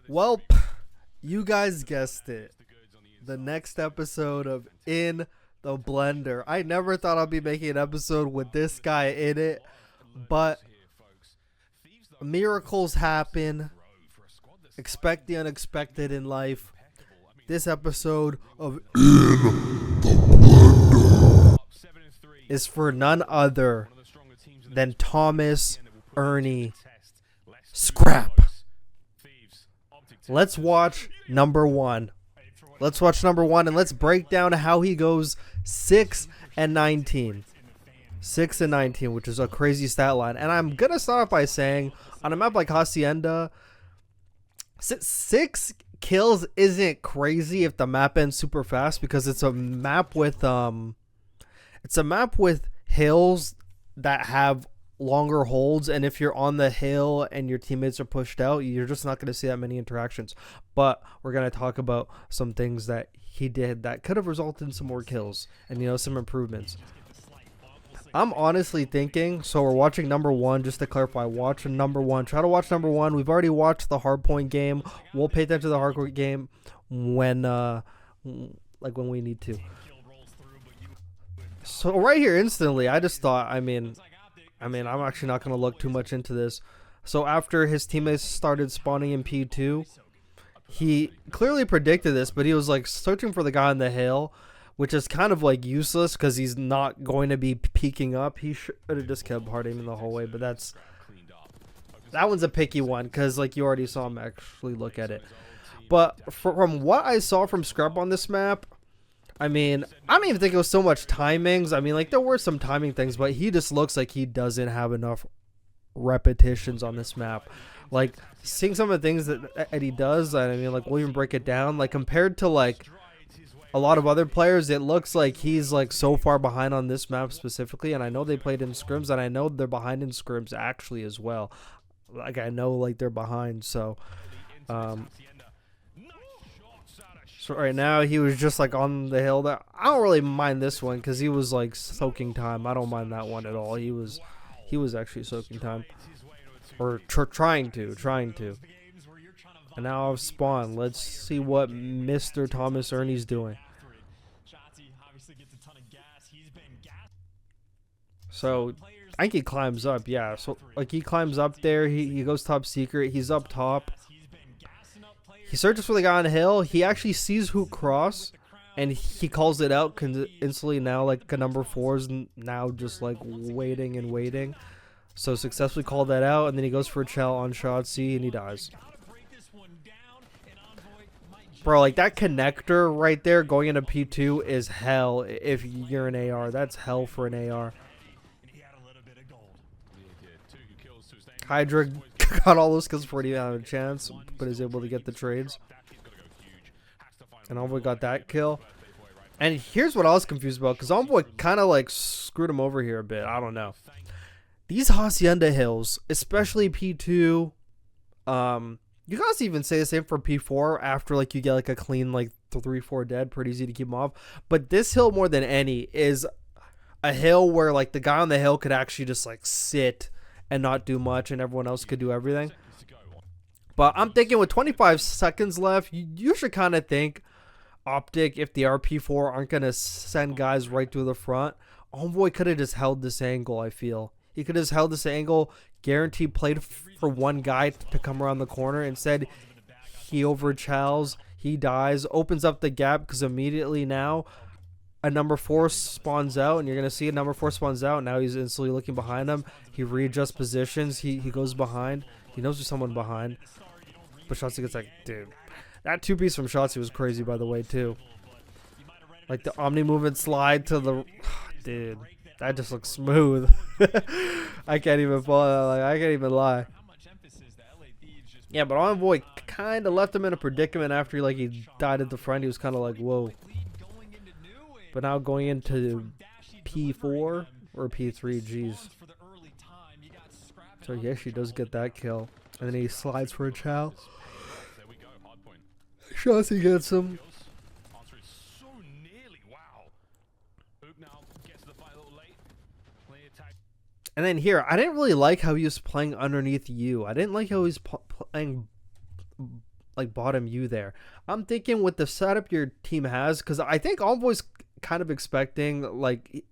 Well, you guys guessed it. The next episode of In the Blender. I never thought I'd be making an episode with this guy in it, but miracles happen. Expect the unexpected in life. This episode of is for none other than Thomas Ernie Scrap. Let's watch number one. Let's watch number one and let's break down how he goes 6-19. 6-19, which is a crazy stat line. And I'm going to start off by saying, on a map like Hacienda, 6 kills isn't crazy if the map ends super fast, because it's a map with hills that have longer holds, and if you're on the hill and your teammates are pushed out, you're just not going to see that many interactions. But we're going to talk about some things that he did that could have resulted in some more kills and, you know, some improvements. I'm honestly thinking, so we're watching number one, just to clarify, watch number one. Try to watch number one. We've already watched the hardpoint game. We'll pay attention to the hardcore game when we need to. So right here, instantly, I just thought, I mean, I'm actually not going to look too much into this. So after his teammates started spawning in P2, he clearly predicted this, but he was like searching for the guy on the hill, which is kind of like useless because he's not going to be peeking up. He should have just kept hard aiming the whole way, but that one's a picky one because, like, you already saw him actually look at it. But from what I saw from Scrap on this map, I mean, I don't even think it was so much timings. I mean, like, there were some timing things, but he just looks like he doesn't have enough repetitions on this map. Like, seeing some of the things that he does, I mean, like, we'll even break it down. Like, compared to, like, a lot of other players, it looks like he's, like, so far behind on this map specifically. And I know they played in scrims, and I know they're behind in scrims actually as well. Like, I know, like, they're behind, so... So right now he was just like on the hill there. I don't really mind this one because he was like soaking time. I don't mind that one at all. He was actually soaking time, or trying to. And now I've spawned. Let's see what Mr. Thomas Ernie's doing. So I think he climbs up. Yeah. So like he climbs up there. He goes top secret. He's up top. He searches for the guy on the hill. He actually sees who cross, and he calls it out instantly. Now, like, a number 4 is now just, like, waiting. So, successfully called that out, and then he goes for a chow on Shotzi, and he dies. Bro, like, that connector right there going into P2 is hell if you're an AR. That's hell for an AR. Hydra got all those kills before he had a chance, but is able to get the trades. And Envoy got that kill. And here's what I was confused about, because Envoy kind of like screwed him over here a bit. I don't know. These Hacienda hills, especially P2, you guys even say the same for P4 after like you get like a clean like 3-4 dead, pretty easy to keep them off. But this hill more than any is a hill where like the guy on the hill could actually just like sit and not do much, and everyone else could do everything. But I'm thinking with 25 seconds left, you should kind of think Optic, if the RP4 aren't going to send guys right through the front, Envoy could have just held this angle, I feel. He could have just held this angle, guaranteed played for one guy to come around the corner. Instead, he overchows, he dies, opens up the gap, because immediately now a number 4 spawns out, and you're going to see a number 4 spawns out. Now he's instantly looking behind him. He readjusts positions. He goes behind. He knows there's someone behind. But Shotzi gets like, dude. That 2-piece from Shotzi was crazy, by the way, too. Like the Omni movement slide to the... Dude, that just looks smooth. I can't even lie. Yeah, but Envoy kind of left him in a predicament after he died at the front. He was kind of like, whoa. But now going into P4 or P3, jeez. So he actually does get that kill. And then he slides for a chow. Shotzi gets him. And then here, I didn't really like how he was playing underneath you. I didn't like how he was playing like bottom U there. I'm thinking with the setup your team has, because I think Envoy's kind of expecting like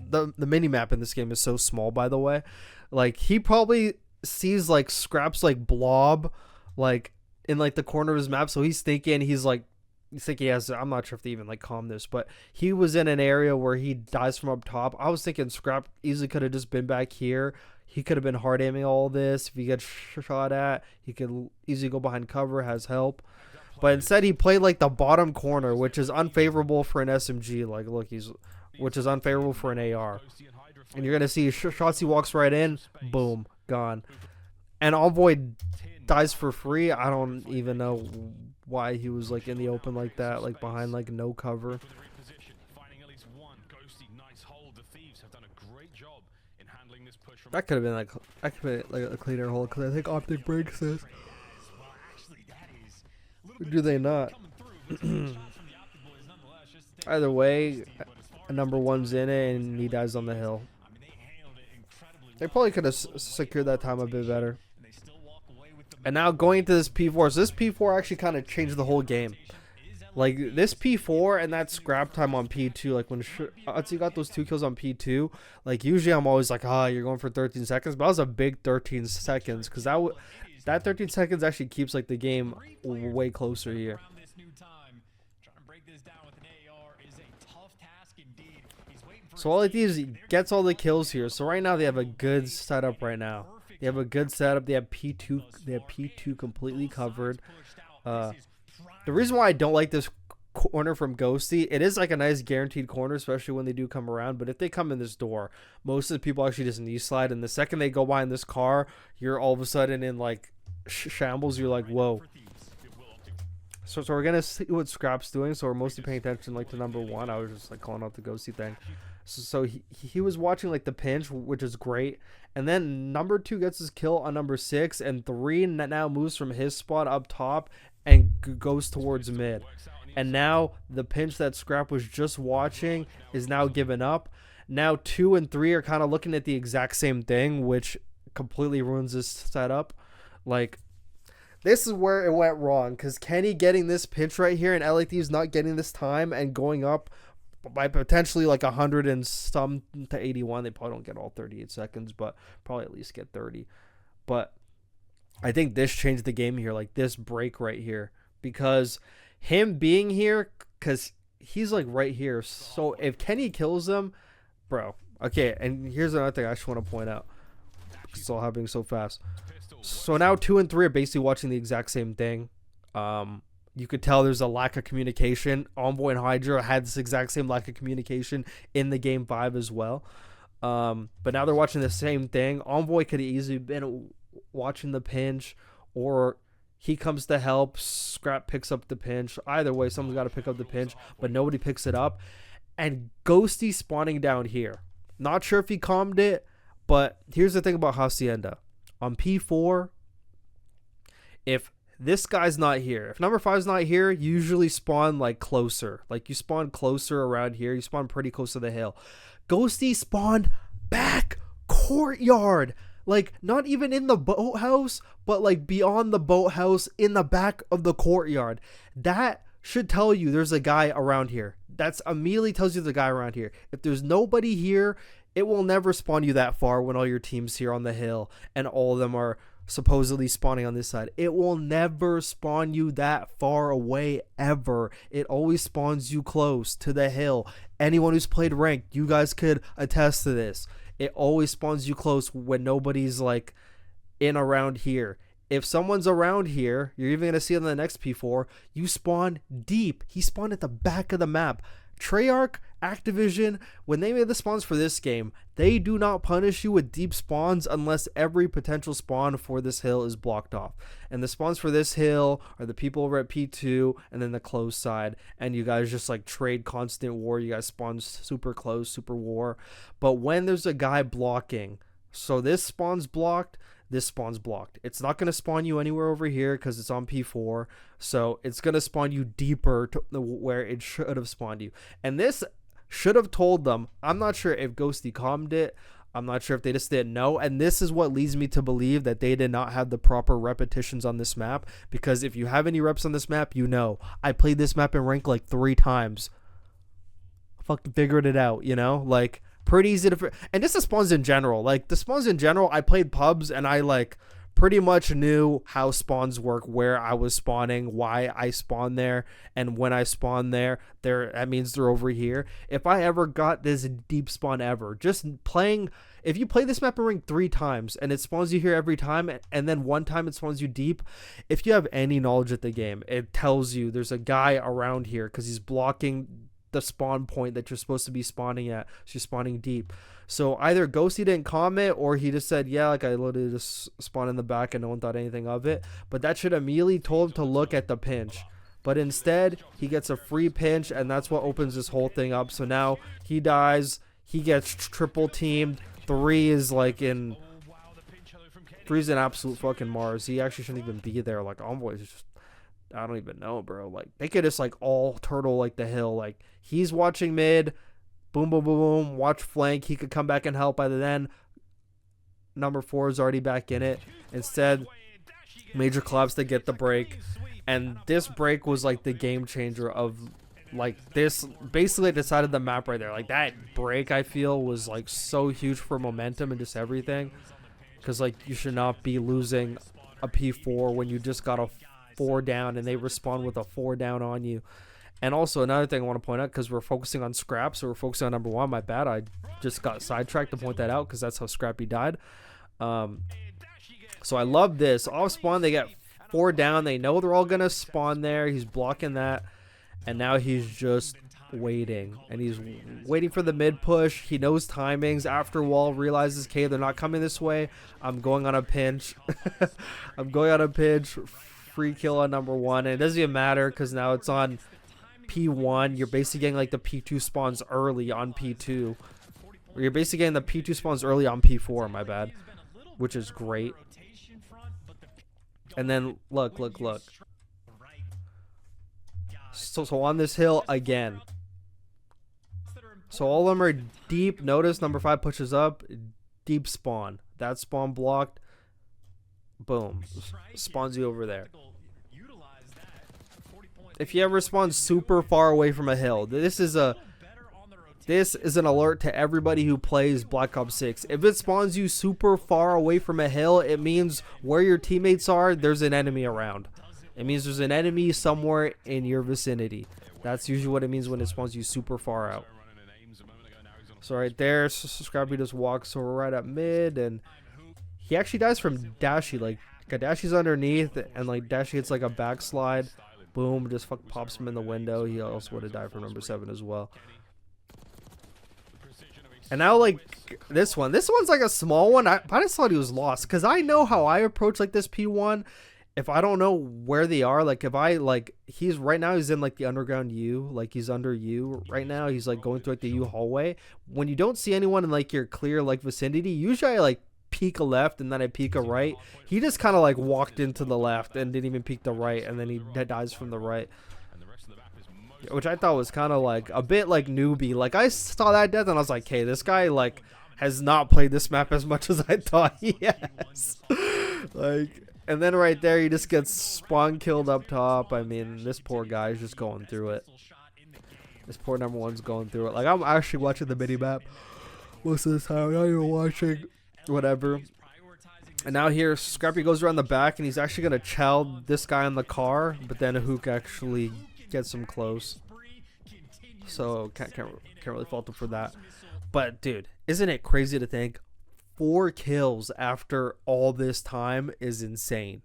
the mini map in this game is so small, by the way. Like he probably sees like Scrap's like blob like in like the corner of his map, so he's thinking he has, I'm not sure if they even like calm this, but he was in an area where he dies from up top. I was thinking Scrap easily could have just been back here. He could have been hard aiming all this. If he gets shot at, he could easily go behind cover, has help. But instead he played like the bottom corner, which is unfavorable for an SMG. Like look, which is unfavorable for an AR. And you're gonna see shots he walks right in, boom, gone. And Envoy dies for free. I don't even know why he was like in the open like that, like behind like no cover. That could have been like a cleaner hole, because I think Optic breaks this. Or do they not? Either way, number one's in it and he dies on the hill. They probably could have secured that time a bit better. And now going into this P4, so this P4 actually kind of changed the whole game. Like this P4 and that scrap time on P2, like when Utsi got those 2 kills on P2, like usually I'm always like, you're going for 13 seconds, but that was a big 13 seconds, because that 13 seconds actually keeps like the game way closer here. So all it is, he gets all the kills here. So right now they have a good setup right now. They have a good setup. They have P2. They have P2 completely covered. The reason why I don't like this corner from Ghosty, it is like a nice guaranteed corner, especially when they do come around. But if they come in this door, most of the people actually just knee slide. And the second they go behind this car, you're all of a sudden in like shambles. You're like, whoa. So we're gonna see what Scrap's doing. So we're mostly paying attention like to number one. I was just like calling out the Ghosty thing. So he was watching like the pinch, which is great. And then number 2 gets his kill on number 6, and 3 now moves from his spot up top and goes towards mid. And now the pinch that Scrap was just watching is now given up. Now 2 and 3 are kind of looking at the exact same thing, which completely ruins this setup. Like, this is where it went wrong, because Kenny getting this pinch right here and LA Thieves not getting this time and going up by potentially like 100 and some to 81. They probably don't get all 38 seconds, but probably at least get 30. But I think this changed the game here, like this break right here, because him being here, because he's like right here. So if Kenny kills him, bro. Okay, and here's another thing I just want to point out. It's all happening so fast. So now 2 and 3 are basically watching the exact same thing. You could tell there's a lack of communication. Envoy and Hydra had this exact same lack of communication in the game 5 as well. But now they're watching the same thing. Envoy could have easily been watching the pinch, or he comes to help. Scrap picks up the pinch. Either way, someone's got to pick up the pinch, but nobody picks it up. And Ghosty spawning down here. Not sure if he calmed it, but here's the thing about Hacienda. On P4, if this guy's not here, if number 5's not here, you usually spawn like closer. Like you spawn closer around here. You spawn pretty close to the hill. Ghosty spawned back courtyard. Like not even in the boathouse, but like beyond the boathouse in the back of the courtyard. That should tell you there's a guy around here. That's immediately tells you the guy around here. If there's nobody here, it will never spawn you that far when all your team's here on the hill and all of them are supposedly spawning on this side. It will never spawn you that far away ever. It always spawns you close to the hill. Anyone who's played ranked, you guys could attest to this. It always spawns you close when nobody's like in around here. If someone's around here, you're even going to see it in the next P4, you spawn deep. He spawned at the back of the map. Treyarch, Activision, when they made the spawns for this game, they do not punish you with deep spawns unless every potential spawn for this hill is blocked off. And the spawns for this hill are the people over at P2 and then the close side. And you guys just like trade constant war. You guys spawn super close, super war. But when there's a guy blocking, so this spawn's blocked, this spawn's blocked. It's not going to spawn you anywhere over here because it's on P4. So it's going to spawn you deeper to where it should have spawned you. And this should have told them, I'm not sure if Ghosty calmed it. I'm not sure if they just didn't know. And this is what leads me to believe that they did not have the proper repetitions on this map. Because if you have any reps on this map, you know. I played this map in rank like 3 times. Fucking figured it out, you know? Like, pretty easy to... And this is spawns in general. Like, the spawns in general, I played pubs and I, like, pretty much knew how spawns work, where I was spawning, why I spawned there, and when I spawned there, that means they're over here. If I ever got this deep spawn ever, just playing... If you play this map in rank 3 times and it spawns you here every time, and then one time it spawns you deep, if you have any knowledge of the game, it tells you there's a guy around here because he's blocking the spawn point that you're supposed to be spawning at. So you're spawning deep. So either Ghosty didn't comment, or he just said, yeah, like I literally just spawned in the back and no one thought anything of it. But that should immediately told him to look at the pinch. But instead, he gets a free pinch, and that's what opens this whole thing up. So now he dies. He gets triple teamed. 3 is like in... 3's an absolute fucking Mars. He actually shouldn't even be there. Like, Envoy is just... I don't even know, bro. Like, they could just, like, all turtle, like, the hill. Like, he's watching mid. Boom, boom, boom, boom. Watch flank. He could come back and help by then. Number 4 is already back in it. Instead, Major collapsed to get the break. And this break was, like, the game changer of, like, this. Basically decided the map right there. Like, that break, I feel, was, like, so huge for momentum and just everything. Because, like, you should not be losing a P4 when you just got a 4 down and they respawn with a 4 down on you. And also another thing I want to point out, because we're focusing on Scrap, so we're focusing on number 1. My bad, I just got sidetracked to point that out because that's how Scrappy died. So I love this. Off spawn, they get 4 down. They know they're all gonna spawn there. He's blocking that, and now he's just waiting, and he's waiting for the mid push. He knows timings. After wall realizes, okay, they're not coming this way. I'm going on a pinch. I'm going on a pinch. Free kill on number 1, and it doesn't even matter because now it's on P1. You're basically getting like the P2 spawns early on P2, or you're basically getting the P2 spawns early on P4, my bad, which is great. And then look. So on this hill again. So all of them are deep. Notice number 5 pushes up. Deep spawn. That spawn blocked. Boom. Spawns you over there. If you ever spawn super far away from a hill, this is an alert to everybody who plays Black Ops 6. If it spawns you super far away from a hill, it means where your teammates are, there's an enemy around. It means there's an enemy somewhere in your vicinity. That's usually what it means when it spawns you super far out. So right there, Scrappy just walks so we're right at mid, and he actually dies from Dashy. Like, Dashy's underneath, and like Dashy hits like a backslide. Boom, just fuck pops him in the window. He also would have died from number 7 as well. And now, like, this one's like a small one. I just thought he was lost, because I know how I approach like this P1. If I don't know where they are, like if I like, he's right now, he's in like the underground U, like he's under U right now. He's like going through like the U hallway. When you don't see anyone in like your clear like vicinity, usually I like peek a left and then I peek a right. He just kind of like walked into the left and didn't even peek the right, and then he dies from the right, which I thought was kind of like a bit like newbie. Like I saw that death and I was like, hey, this guy like has not played this map as much as I thought he has. Like, and then right there he just gets spawn killed up top. I mean, this poor guy is just going through it. This poor number 1's going through it. Like, I'm actually watching the mini map most of the time. Now you're watching whatever. And now here Scrappy goes around the back and he's actually gonna chow this guy in the car, but then a hook actually gets him close. So can't really fault him for that. But dude, isn't it crazy to think 4 kills after all this time is insane.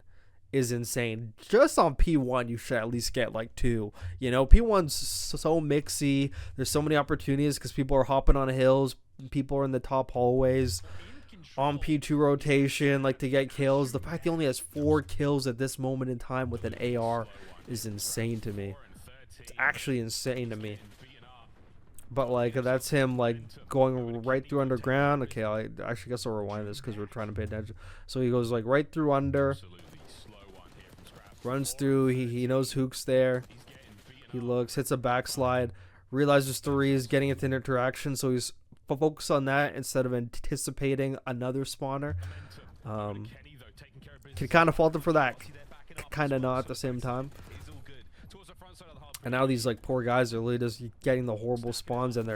Just on P1 you should at least get like 2. You know, P1's so mixy. There's so many opportunities because people are hopping on hills, people are in the top hallways. On P2 rotation, like to get kills. The fact he only has 4 kills at this moment in time with an AR is insane to me. It's actually insane to me. But like, that's him like going right through underground. Okay, I actually guess I'll rewind this because we're trying to pay attention. So he goes like right through under, runs through. He knows Hook's there. He looks, hits a backslide, realizes 3 is getting into an interaction, so he's focus on that instead of anticipating another spawner. Can kind of fault him for that, kind of not at the same time. And now these like poor guys are literally just getting the horrible spawns, and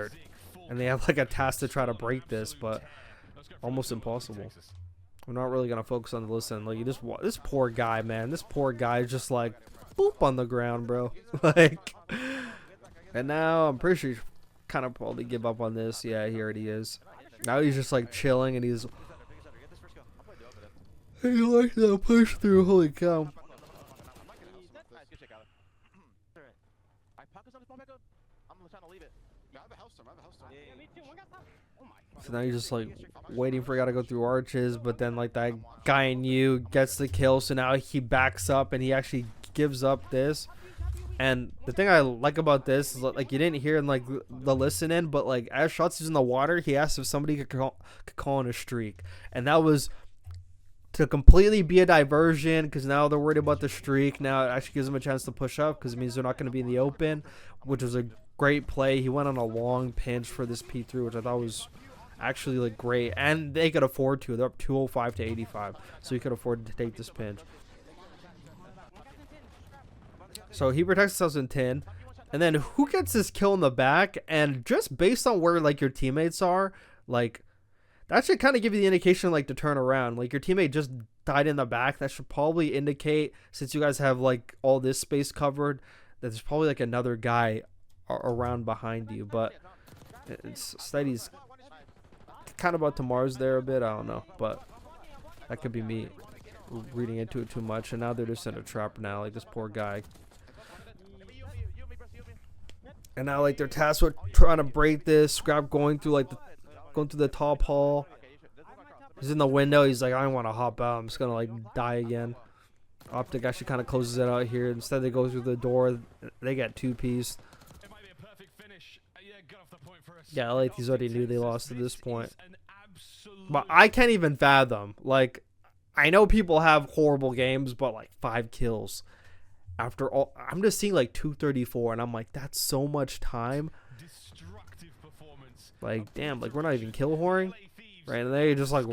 they have like a task to try to break this, but almost impossible. We're not really gonna focus on the listen. Like, this poor guy, man. This poor guy is just like boop on the ground, bro. Like, and now I'm pretty sure he's kind of probably give up on this. Yeah, he already is. Now he's just like chilling, and he likes that push through. Holy cow. So now you're just like waiting for a guy to go through arches, but then like that guy in you gets the kill, so now he backs up and he actually gives up this. And the thing I like about this is like you didn't hear in like the listen in, but like as Shots is in the water, he asked if somebody could call in a streak, and that was to completely be a diversion, because now they're worried about the streak. Now it actually gives them a chance to push up, because it means they're not going to be in the open, which was a great play. He went on a long pinch for this P3, which I thought was actually like great, and they could afford to. They're up 205 to 85, so he could afford to take this pinch. So he protects himself in 10, and then who gets this kill in the back? And just based on where like your teammates are, like that should kind of give you the indication like to turn around. Like your teammate just died in the back. That should probably indicate, since you guys have like all this space covered, that there's probably like another guy around behind you. But it's Steady's kind of about to Mars there a bit. I don't know, but that could be me reading into it too much. And now they're just in a trap now, like this poor guy. And now like they're tasked with trying to break this. Scrap going through the top hall. He's in the window. He's like, I don't want to hop out. I'm just gonna like die again. Optic actually kind of closes it out here. Instead they go through the door. They get 2-piece. Yeah, like these already knew they lost at this point. But I can't even fathom. Like, I know people have horrible games, but like 5 kills. After all, I'm just seeing like 234, and I'm like, that's so much time. Like, damn, like we're not even kill whoring, right? And they're just like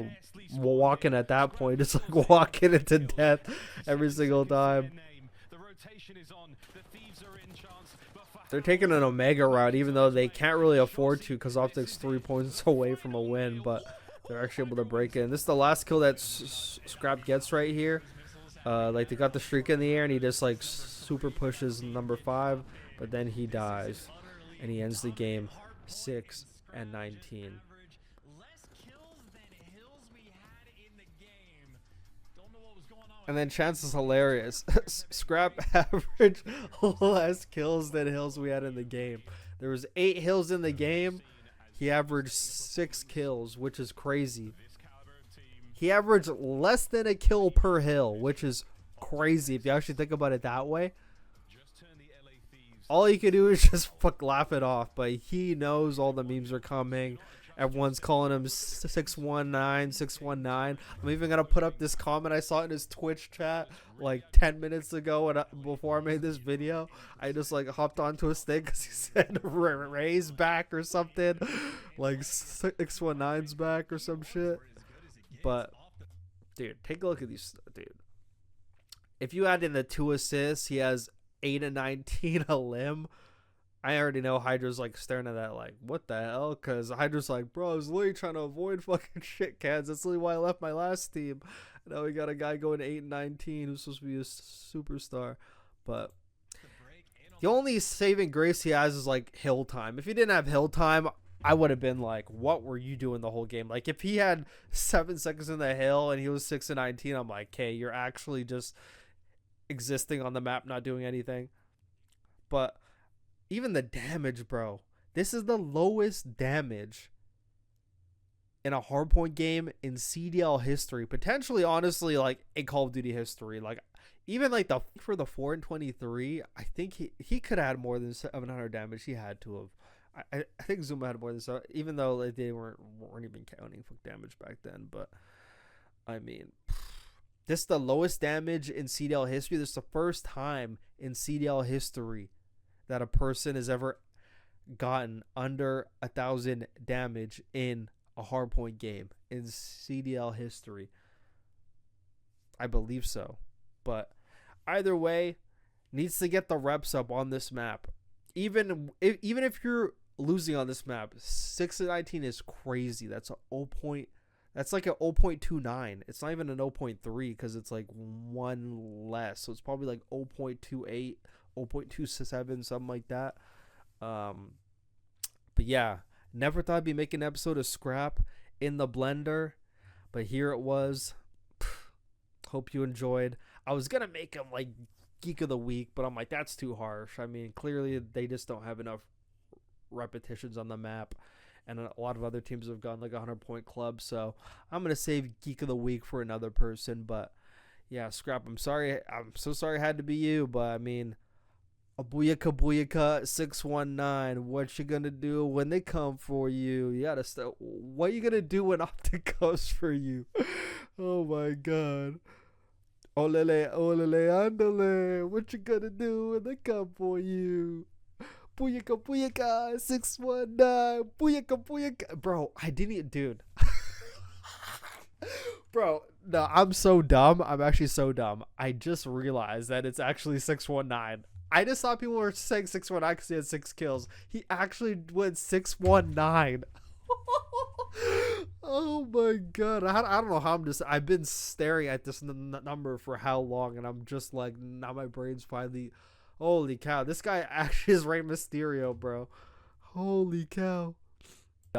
walking at that point, just like walking into death every single time. They're taking an Omega route, even though they can't really afford to, because Optic's 3 points away from a win, but they're actually able to break it. And this is the last kill that Scrap gets right here. Like they got the streak in the air, and he just like super pushes number 5, but then he dies, and he ends the game 6-19. And then Chance is hilarious. Scrap average less kills than hills we had in the game. There was 8 hills in the game. He averaged 6 kills, which is crazy. He averaged less than a kill per hill, which is crazy if you actually think about it that way. All he can do is just laugh it off, but he knows all the memes are coming. Everyone's calling him 619, 619. I'm even going to put up this comment I saw in his Twitch chat like 10 minutes ago before I made this video. I just like hopped onto his thing because he said Ray's back or something. Like 619's back or some shit. But, dude, take a look at these, dude. If you add in the 2 assists, he has 8 and 19 a limb. I already know Hydra's like staring at that like, what the hell? Because Hydra's like, bro, I was literally trying to avoid fucking shit cans. That's literally why I left my last team. Now we got a guy going 8 and 19 who's supposed to be a superstar. But the only saving grace he has is like hill time. If he didn't have hill time, I would have been like, what were you doing the whole game? Like if he had 7 seconds in the hill and he was 6 and 19, I'm like, hey, you're actually just existing on the map, not doing anything. But even the damage, bro. This is the lowest damage in a hardpoint game in CDL history. Potentially, honestly, like in Call of Duty history. Like even like for the 4 and 23, I think he could have had more than 700 damage. He had to have. I think Zuma had more than so, even though like, they weren't even counting for damage back then. But I mean, this is the lowest damage in CDL history. This is the first time in CDL history that a person has ever gotten under 1,000 damage in a hardpoint game in CDL history. I believe so. But either way, needs to get the reps up on this map. Even if you're losing on this map, 6-19 is crazy. That's a 0. That's like a 0.29. It's not even an 0.3 because it's like one less. So it's probably like 0.28, 0.27, something like that. But yeah, never thought I'd be making an episode of Scrap in the blender, but here it was. Hope you enjoyed. I was gonna make him like Geek of the Week, but I'm like, that's too harsh. I mean, clearly they just don't have enough repetitions on the map, and a lot of other teams have gone like 100-point club. So I'm gonna save Geek of the Week for another person. But yeah, Scrap, I'm sorry. I'm so sorry it had to be you, but I mean, a Booyaka 619. What you gonna do when they come for you? You gotta what you gonna do when Optic comes for you? Oh my god. Olele, olele, andale. What you gonna do when they come for you? Booyaka 619. Booyaka. Bro, I didn't, dude. Bro, no, I'm so dumb. I'm actually so dumb. I just realized that it's actually 619. I just thought people were saying 619 because he had 6 kills. He actually went 619. Oh my god. I don't know how I've been staring at this number for how long, and I'm just like, now my brain's finally, holy cow. This guy actually is Rey Mysterio, bro. Holy cow.